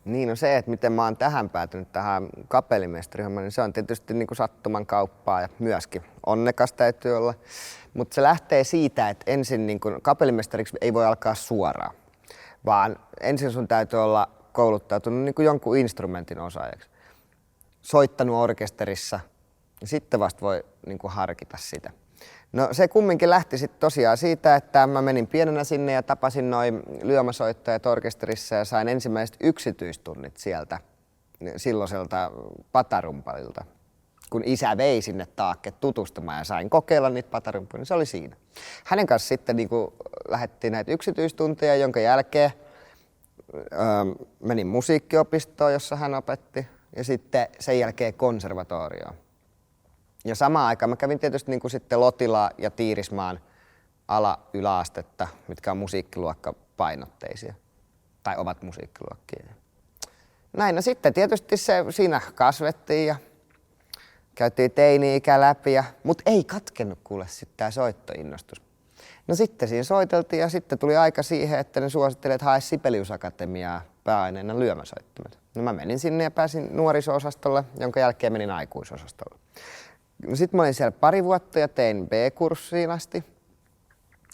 Niin no se, että miten mä oon tähän päätynyt tähän kapellimestarihommaan, niin se on tietysti niin kuin sattuman kauppaa ja myöskin onnekas täytyy olla. Mutta se lähtee siitä, että ensin niin kuin kapellimestariksi ei voi alkaa suoraan, vaan ensin sun täytyy olla kouluttautunut niin kuin jonkun instrumentin osaajaksi. Soittanut orkesterissa ja sitten vasta voi niin kuin harkita sitä. No se kumminkin lähti sitten tosiaan siitä, että mä menin pienenä sinne ja tapasin noin lyömäsoittajat orkesterissa ja sain ensimmäiset yksityistunnit sieltä silloiselta patarumpalilta. Kun isä vei sinne taakke tutustumaan ja sain kokeilla niitä patarumpaleja, niin se oli siinä. Hänen kanssa sitten niin lähdettiin näitä yksityistunteja, jonka jälkeen menin musiikkiopistoon, jossa hän opetti, ja sitten sen jälkeen konservatorioon. Ja samaan aikaan mä kävin tietysti niin kuin sitten Lotilaa ja Tiirismaan yläastetta, mitkä on musiikkiluokkapainotteisia, tai ovat musiikkiluokkia. Näin, no sitten tietysti siinä kasvettiin ja käytiin teini-ikä läpi, mutta ei katkennut kuule sitten tää soittoinnostus. No sitten siinä soiteltiin ja sitten tuli aika siihen, että ne suosittelivat, että hae Sibelius Akatemiaa pääaineena lyömäsoittimet. No mä menin sinne ja pääsin nuoriso-osastolle, jonka jälkeen menin aikuisosastolle. No sitten mä olin siellä pari vuotta ja tein B-kurssiin asti,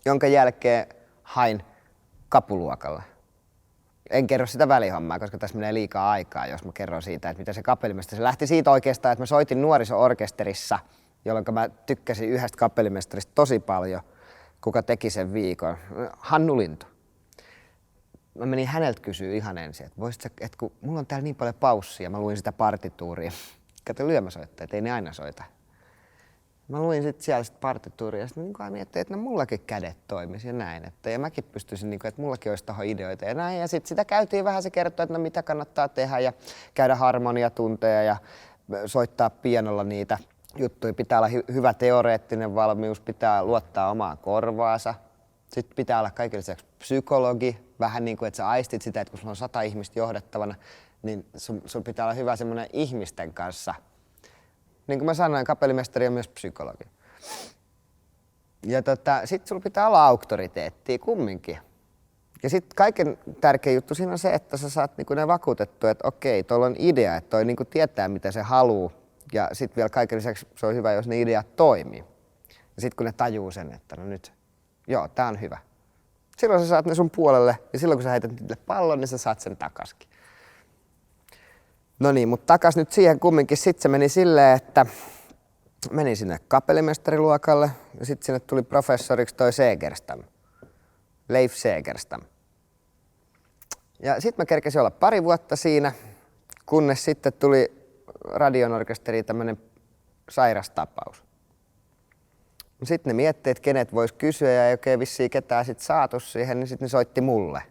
jonka jälkeen hain kapuluokalle. En kerro sitä välihommaa, koska tässä menee liikaa aikaa, jos mä kerron siitä, että mitä se kapellimestari. Se lähti siitä oikeastaan, että mä soitin nuoriso-orkesterissa, jolloin mä tykkäsin yhdestä kapellimestarista tosi paljon, kuka teki sen viikon. Hannu Lintu. Mä menin häneltä kysyä ihan ensin, että kun mulla on täällä niin paljon paussia, mä luin sitä partituuria. Kato lyömäsoittajat, ei ne aina soita. Mä luin sitten siellä sitä partituuria ja sitten niin miettii, että no mullakin kädet toimisi ja näin. Ja mäkin pystyisin, niin kuin, että mullakin olisi tohon ideoita ja näin. Ja sitten sitä käytiin vähän, se kertoi, että no mitä kannattaa tehdä ja käydä harmoniatunteja ja soittaa pianolla niitä juttuja. Pitää olla hyvä teoreettinen valmius, pitää luottaa omaan korvaansa. Sitten pitää olla kaiken lisäksi psykologi, vähän niin kuin, että sä aistit sitä, että kun sulla on 100 ihmistä johdettavana, niin sun pitää olla hyvä semmoinen ihmisten kanssa. Niin kuin mä sanoin, kapellimestari on myös psykologi. Ja sit sulla pitää olla auktoriteettia kumminkin. Ja sit kaiken tärkein juttu siinä on se, että sä saat niinku ne vakuutettua, että okei, tuolla on idea, että toi niinku tietää mitä se haluu. Ja sit vielä kaiken lisäksi se on hyvä, jos ne ideat toimii. Ja sit kun ne tajuu sen, että no nyt, joo, tää on hyvä. Silloin sä saat ne sun puolelle ja silloin kun sä heität niille pallon, niin sä saat sen takaskin. No niin, mutta takas nyt siihen kumminkin. Sitten se meni silleen, että menin sinne kapellimestariluokalle ja sitten sinne tuli professoriksi toi Segerstam, Leif Segerstam. Ja sitten mä kerkesin olla pari vuotta siinä, kunnes sitten tuli Radionorkesteriin tämmönen sairas tapaus. Sitten ne miettii, että kenet vois kysyä ja ei oikein vissiin ketään sit saatu siihen, niin sitten ne soitti mulle.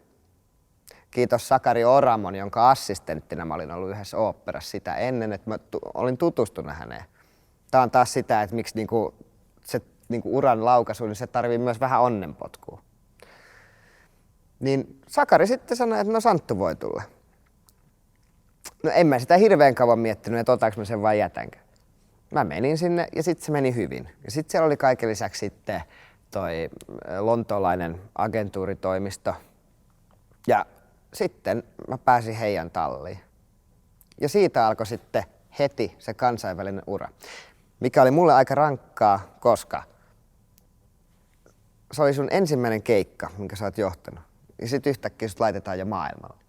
Kiitos Sakari Oramon, jonka assistenttina mä olin ollut yhdessä oopperassa sitä ennen, että mä olin tutustunut häneen. Tää on taas sitä, että miksi se uran laukaisu, niin se tarvii myös vähän onnenpotkua. Niin Sakari sitten sanoi, että no Santtu voi tulla. No en mä sitä hirveän kauan miettinyt, että otanko mä sen vai jätänkö. Mä menin sinne ja sitten se meni hyvin. Ja sitten siellä oli kaiken lisäksi sitten toi lontoolainen agentuuritoimisto. Ja sitten mä pääsin heidän talliin. Ja siitä alkoi sitten heti se kansainvälinen ura, mikä oli mulle aika rankkaa, koska se oli sun ensimmäinen keikka, minkä sä oot johtanut. Ja sitten yhtäkkiä sut laitetaan jo maailmalle.